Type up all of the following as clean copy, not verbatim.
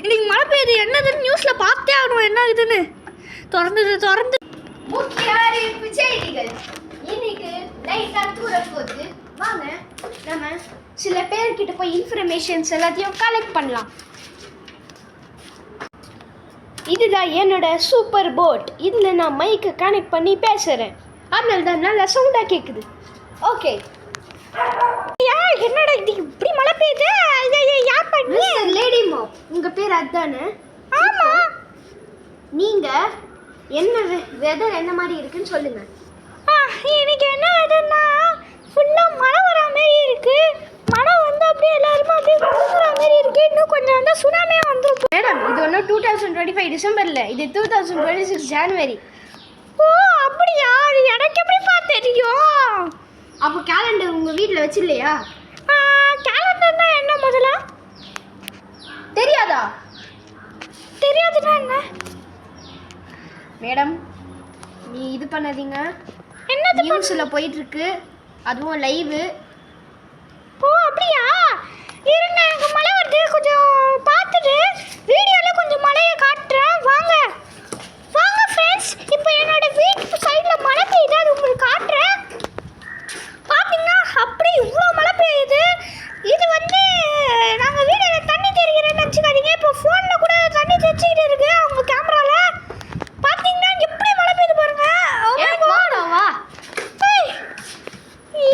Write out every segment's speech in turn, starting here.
இன்னைக்கு மழை பெய்யுது, என்னதுன்னு நியூஸ்ல பார்த்தே ஆகணும் என்ன இதுன்னு. திறந்து முக்கிய அறிவிப்பு செய்திகள். இன்னைக்கு லைட்டா தூரம் போகுது. வாங்க நம்ம சில பேர்கிட்ட போய் இன்ஃபர்மேஷன்ஸ் எல்லாத்தையும் கலெக்ட் பண்ணலாம். இதுதான் என்னோட சூப்பர் போட். இதில் நான் மைக்கை கனெக்ட் பண்ணி பேசுகிறேன். அதனால தான் நல்லா சவுண்டாக கேட்குது. ஓகே. என்னடா இது இப்படி மழை பெய்யுது? யார் பண்ணி? லேடி மாப், உங்கள் பேர் அதுதானே? ஆமாம். நீங்கள் என்ன வெதர் என்ன மாதிரி இருக்குன்னு சொல்லுங்கள். இன்னைக்கு என்ன வெதர்னா ஃபுல்லாக மழை வர மாதிரி இருக்கு. மழை வந்து அப்படியே எல்லாருமே அப்படியே குளிக்கிற மாதிரி இருக்கு. இன்னும் கொஞ்சம் வந்தால் சுனாமியே வந்துடும். மேடம், இது ஒன்றும் 2025 டிசம்பரில், இது 2026 ஜான்வரி. ஓ அப்படியா? அது எனக்கு எப்படிப்பா தெரியும்? அப்போ கேலண்டர் உங்கள் வீட்டில் வச்சில்லையா? கேலண்டர்னா என்ன முதல்ல? தெரியாதா? தெரியாதுன்னா என்ன? மேடம், நீ இது பண்ணாதீங்க. என்னது? நியூஸில் போயிட்டுருக்கு, அதுவும் லைவு. ஓ அப்படியா? இருங்க, எனக்கு மழை வருது, கொஞ்சம் பார்த்துட்டு வீடியோவில் கொஞ்சம் மழையை காட்டுறேன். வாங்க ஃப்ரெண்ட்ஸ், இப்போ என்னோட வீட்டு சைடில் மழை பெய்யுது, அது உங்களுக்கு காட்டுறேன். பார்த்தீங்கன்னா அப்படி இவ்வளோ மழை பெய்யுது. இது வந்து நாங்கள் வீடியோவில் தண்ணி தெரிகிறேன்னு வச்சுக்காதீங்க. இப்போ ஃபோனில் கூட தண்ணி தெரிச்சுக்கிட்டு இருக்கு அவங்க கேமராவில். பார்த்தீங்கன்னா எப்படி மழை பெய்யுது பாருங்க. வா,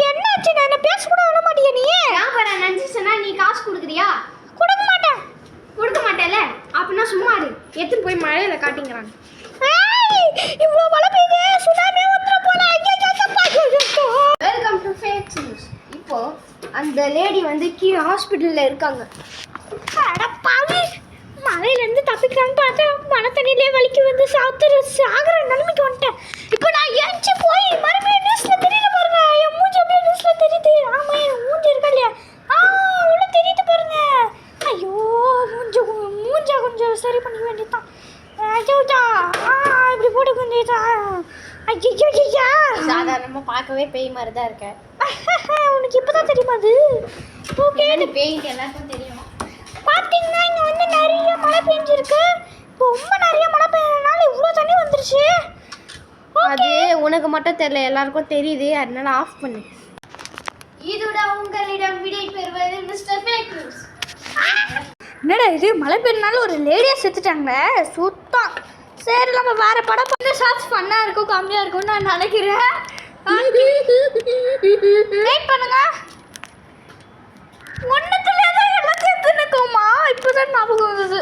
என்னாச்சு? நான் என்ன பேச கூட விட மாட்டியா நீ? நான் பாரு நினச்சிச்சேன்னா நீ காசு கொடுக்குறியா? கொடுக்க மாட்டேன். கொடுக்க மாட்டேல? அப்படின்னா சும்மா இரு. எடுத்துன்னு போய் மழையில் காட்டிங்கிறாங்க. இவ்வளோ மழை பெய்யுது, சுனாமி வந்துடும் போல. Welcome to fake news. இப்போ அந்த லேடி வந்து கீழே ஹாஸ்பிட்டலில் இருக்காங்க. அடப்பாவி, மழையிலேருந்து தப்பிக்கிறான்னு பார்த்தா மழை தண்ணியிலே வலிக்கு வந்து சாகுற நிலைமைக்கு வந்துட்டேன். இப்போ நான் எழுச்சி போய் மறுபடியும் நியூஸில் தெரியல பாருங்க. என் மூஞ்சி அப்படியே நியூஸில் தெரியுது. ஆமாம், என் மூஞ்சி இருக்கா இல்லையா? அவ்வளோ தெரியுது பாருங்க. ஐயோ, மூஞ்ச கொஞ்சம் சரி பண்ணிக்க வேண்டியதுதான். இப்படி போட்டு கொஞ்சம் ஐயா சாதாரணமாக பார்க்கவே பேய் மாதிரி தான் இருக்க. உனக்கு இப்போதான் தெரியுமா அது? ஓகே, பேயிட்டு எல்லாருக்கும் தெரியும். பார்த்தீங்கன்னா இங்கே வந்து நிறைய மழை பெஞ்சிருக்கு. ரொம்ப நிறைய மழை பெய்யறதுனால இவ்வளோ தண்ணி வந்துருச்சு. அது உனக்கு மட்டும் தெரியல, எல்லாருக்கும் தெரியுது. அதனால ஆஃப் பண்ணு. இதோட உங்களிடம் விடை பெறுவது மிஸ்டர் ஃபேக் நியூஸ். என்னடா இது, மழை பெய்யறதுனால ஒரு லேடியாக செத்துட்டாங்க சுத்தம். சரி, நம்ம வேறு படம் பார்த்து ஷார்ட்ஸ் ஃபன்னாக இருக்கும், கம்மியாக இருக்கும்னு நான் நினைக்கிறேன். வெயிட் பண்ணுங்க. ஒன்றுத்துலேயே தான் எல்லாம் சேர்த்து நிற்குமா? இப்போ தான் ஞாபகம் வந்தது.